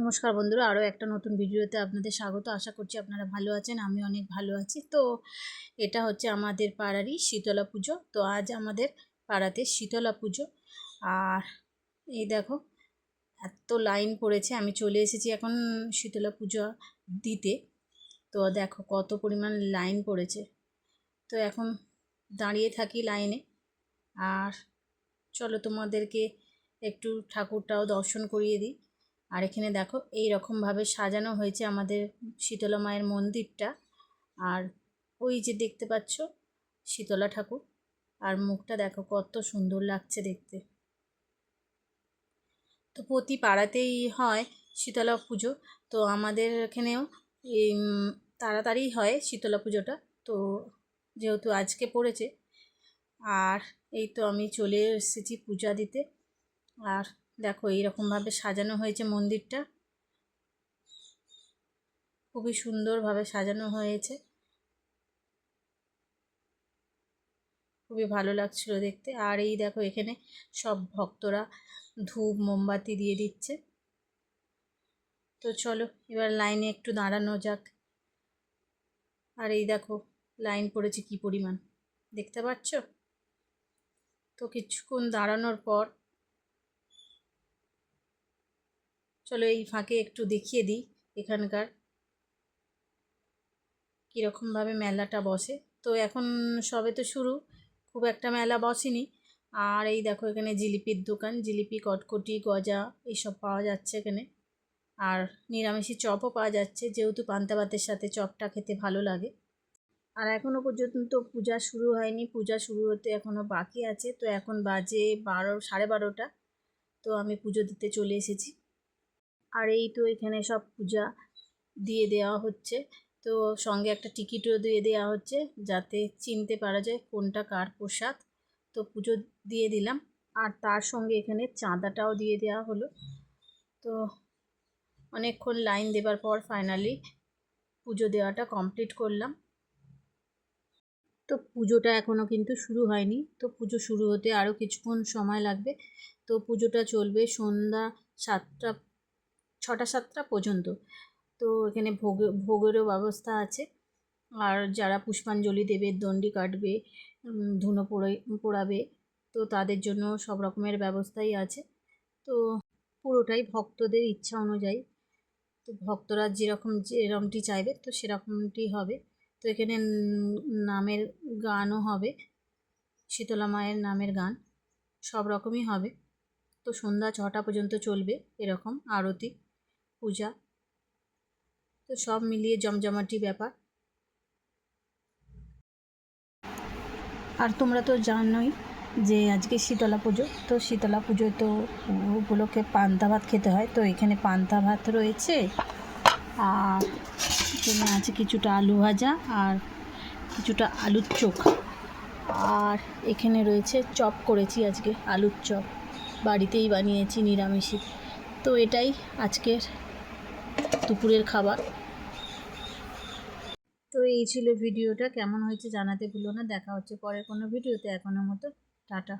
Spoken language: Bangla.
নমস্কার বন্ধুরা, আরও একটা নতুন ভিডিওতে আপনাদের স্বাগত। আশা করছি আপনারা ভালো আছেন। আমি অনেক ভালো আছি। তো এটা হচ্ছে আমাদের পাড়ারই শীতলা পুজো। তো আজ আমাদের পাড়াতে শীতলা পুজো। আর এই দেখো এত লাইন পড়েছে। আমি চলে এসেছি এখন শীতলা পুজো দিতে। তো দেখো কত পরিমাণ লাইন পড়েছে। তো এখন দাঁড়িয়ে থাকি লাইনে। আর চলো তোমাদেরকে একটু ঠাকুরটাও দর্শন করিয়ে দিই। আর এখানে দেখো এই রকমভাবে সাজানো হয়েছে আমাদের শীতলা মায়ের মন্দিরটা। আর ওই যে দেখতে পাচ্ছ শীতলা ঠাকুর, আর মুখটা দেখো কত সুন্দর লাগছে দেখতে। তো প্রতি পাড়াতেই হয় শীতলা পুজো। তো আমাদের এখানেও এই তাড়াতাড়ি হয় শীতলা পুজোটা। তো যেহেতু আজকে পড়েছে, আর এই তো আমি চলে এসেছি পূজা দিতে। আর দেখো এইরকমভাবে সাজানো হয়েছে মন্দিরটা, খুবই সুন্দরভাবে সাজানো হয়েছে, খুবই ভালো লাগছিল দেখতে। আর এই দেখো এখানে সব ভক্তরা ধূপ মোমবাতি দিয়ে দিচ্ছে। তো চলো এবার লাইনে একটু দাঁড়ানো যাক। আর এই দেখো লাইন পড়েছে কি পরিমাণ, দেখতে পাচ্ছ? তো কিছুক্ষণ দাঁড়ানোর পর চলো এই ফাঁকে একটু দেখিয়ে দিই এখানকার কীরকমভাবে মেলাটা বসে। তো এখন সবে তো শুরু, খুব একটা মেলা বসেনি। আর এই দেখো এখানে জিলিপির দোকান, জিলিপি, কটকটি, গজা এইসব পাওয়া যাচ্ছে এখানে। আর নিরামিষি চপও পাওয়া যাচ্ছে, যেহেতু পান্তা ভাতের সাথে চপটা খেতে ভালো লাগে। আর এখনও পর্যন্ত পূজা শুরু হয়নি, পূজা শুরু হতে এখনও বাকি আছে। তো এখন বাজে 12, 12:30। তো আমি পুজো দিতে চলে এসেছি। আর এই তো এখানে সব পূজা দিয়ে দেওয়া হচ্ছে। তো সঙ্গে একটা টিকিটও দিয়ে দেওয়া হচ্ছে, যাতে চিনতে পারা যায় কোনটা কার প্রসাদ। তো পুজো দিয়ে দিলাম, আর তার সঙ্গে এখানে চাঁদাটাও দিয়ে দেওয়া হলো। তো অনেকক্ষণ লাইন দেবার পর ফাইনালি পুজো দেওয়াটা কমপ্লিট করলাম। তো পুজোটা এখনও কিন্তু শুরু হয়নি, তো পুজো শুরু হতে আরও কিছুক্ষণ সময় লাগবে। তো পুজোটা চলবে সন্ধ্যা 7টা, 6টা 7টা পর্যন্ত। তো এখানে ভোগেরও ব্যবস্থা আছে। আর যারা পুষ্পাঞ্জলি দেবে, দণ্ডি কাটবে, ধুনো পোড়াবে, তো তাদের জন্য সব রকমের ব্যবস্থাই আছে। তো পুরোটাই ভক্তদের ইচ্ছা অনুযায়ী। তো ভক্তরা যেরকমটি চাইবে তো সেরকমটি হবে। তো এখানে নামের গানও হবে, শীতলা মায়ের নামের গান সব রকমই হবে। তো সন্ধ্যা 6টা পর্যন্ত চলবে এরকম আরতি পূজা। তো সব মিলিয়ে জমজমাটি ব্যাপার। আর তোমরা তো জানোই যে আজকে শীতলা পুজো। তো শীতলা পুজোয় তো উপলক্ষে পান্তা ভাত খেতে হয়। তো এখানে পান্তা ভাত রয়েছে, আর এখানে আছে কিছুটা আলু ভাজা আর কিছুটা আলুর চোখা। আর এখানে রয়েছে চপ, করেছি আজকে আলুর চপ, বাড়িতেই বানিয়েছি নিরামিষই। তো এটাই আজকের দুপুরের খাবার। তো এই ছিল ভিডিওটা, কেমন হয়েছে জানাতে ভুলো না। দেখা হচ্ছে পরের কোনো ভিডিওতে। এখনের মতো টাটা।